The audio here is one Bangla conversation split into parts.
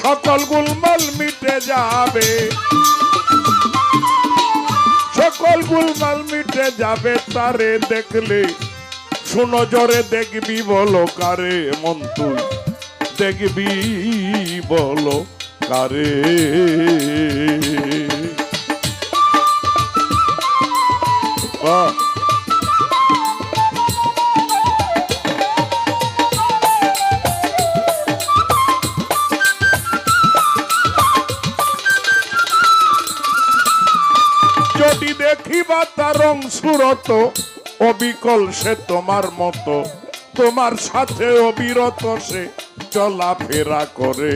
সকল গোলমাল মিটে যাবে, সকল গোলমাল মিটে যাবে তারে দেখলে। শুনো জোরে দেখবি বলো কারে, মন তুই দেখবি বলো কারে। যদি দেখিবা তার রং সুরত অবিকল সে তোমার মতো, তোমার সাথে অবিরত সে চলাফেরা করে।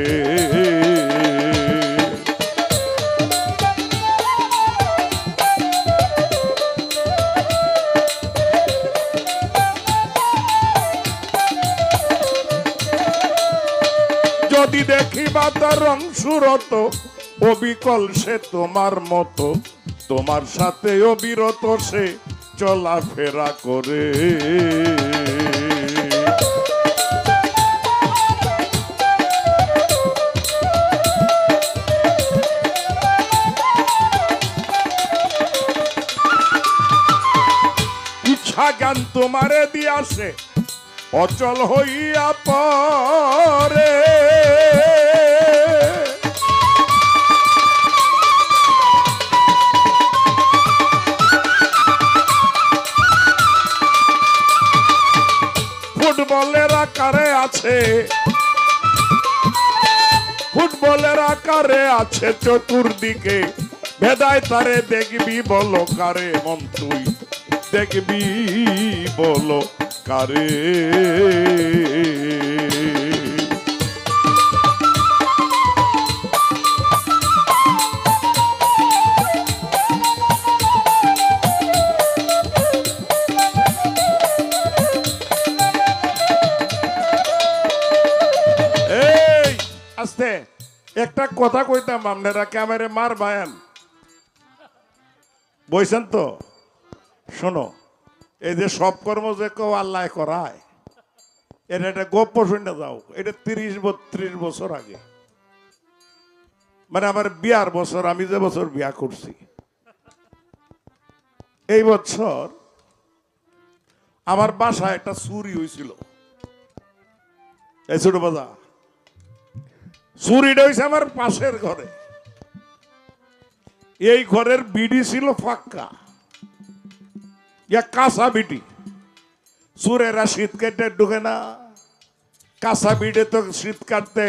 যদি দেখিবা তার রং সুরত অবিকল সে তোমার মতো, তোমার সাথে অবিরত সে চলাফেরা করে। ইচ্ছা জ্ঞান তোমারে দিয়াছে অচল হইয়া পরে। ফুটবলের আকারে আছে, ফুটবলের আকারে আছে চতুর্দিকে, ভেদায় তারে দেখবি বলো কারে, মন তুই দেখবি বলো কারে। আস্তে একটা কথা কইতাম, আপনারা ক্যামেরা মার বায়ান বইছেন তো, শোনো, এই যে সব কর্ম যে কেউ আল্লাহ করায়, এটা একটা গপ্প শুনে যাও। এটা 30-32 বছর আগে, মানে আমার বিয়ার বছর, আমি যে বছর বিয়া করছি, এই বছর আমার বাসায় একটা চুরি হয়েছিল। এই ছোট বাজা চুরিটা হয়েছে আমার পাশের ঘরে। এই ঘরের বিডি ছিল ফাঁকা, কাঁচা বিডি। চুরেরা শীত কেটে ঢুকে না, কাঁচা বিডে তো শীত কাটতে